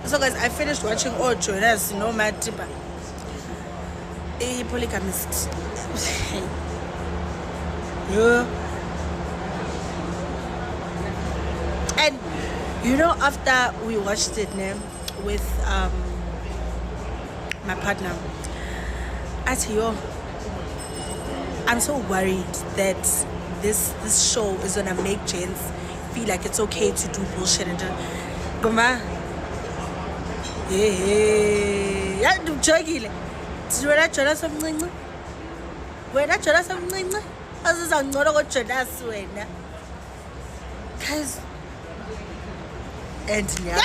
So guys, I finished watching Jonasi, no Matiba. A Polygamist. Yeah. And you know, after we watched it with my partner, I tell you, I'm so worried that this show is gonna make gents feel like it's okay to do bullshit and just Goma. Yeah, I'm joking. When I try something, when I try something, I was not going to try that. Guys, and yeah,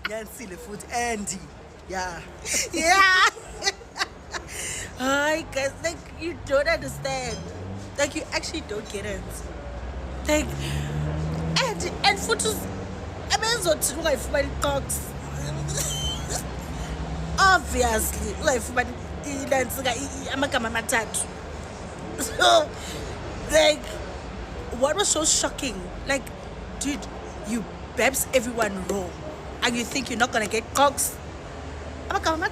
Nancy the food, Andy, yeah, yeah. Hi guys, like you don't understand, like you actually don't get it, like and photos. I mean, so to like for my cocks. Obviously, like for my so like what was so shocking? Like, dude, you babs everyone raw, and you think you're not gonna get cocks? I come on,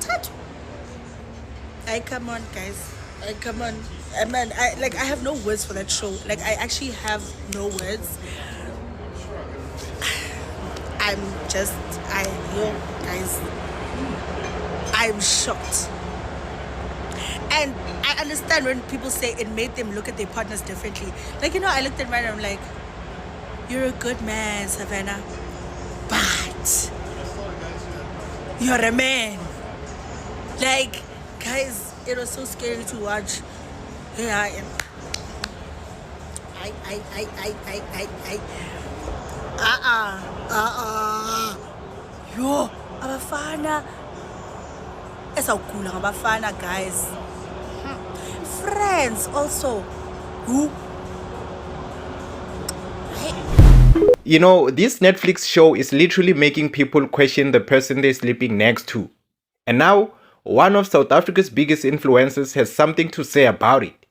guys. I come on. Man, I have no words for that show. Like, I actually have no words. Guys, I'm shocked. And I understand when people say it made them look at their partners differently. Like, you know, I looked at mine and I'm like, you're a good man, Savannah, but you're a man. Like, guys, it was so scary to watch. Here I am. Yo, abafana. Esawkhula ngabafana, guys. Friends also. Who? You know, this Netflix show is literally making people question the person they're sleeping next to. And now, one of South Africa's biggest influencers has something to say about it.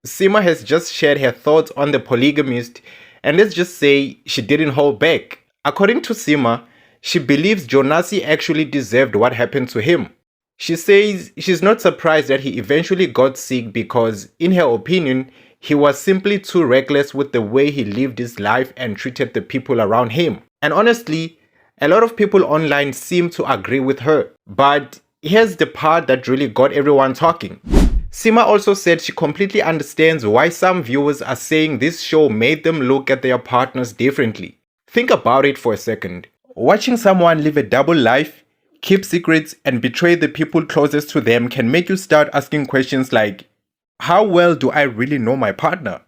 Seemah has just shared her thoughts on the polygamist, and let's just say she didn't hold back. According to Seemah, she believes Jonasi actually deserved what happened to him. She says she's not surprised that he eventually got sick because, in her opinion, he was simply too reckless with the way he lived his life and treated the people around him. And honestly, a lot of people online seem to agree with her. But here's the part that really got everyone talking. Seemah also said she completely understands why some viewers are saying this show made them look at their partners differently. Think about it for a second. Watching someone live a double life, keep secrets, and betray the people closest to them can make you start asking questions like, how well do I really know my partner?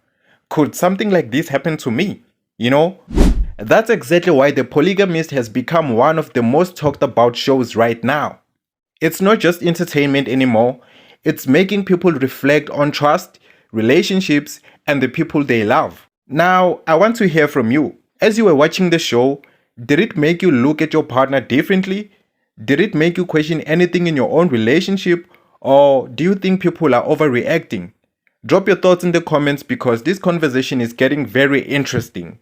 Could something like this happen to me? You know? That's exactly why The Polygamist has become one of the most talked about shows right now. It's not just entertainment anymore, it's making people reflect on trust, relationships, and the people they love. Now, I want to hear from you. As you were watching the show, did it make you look at your partner differently? Did it make you question anything in your own relationship? Or do you think people are overreacting? Drop your thoughts in the comments because this conversation is getting very interesting.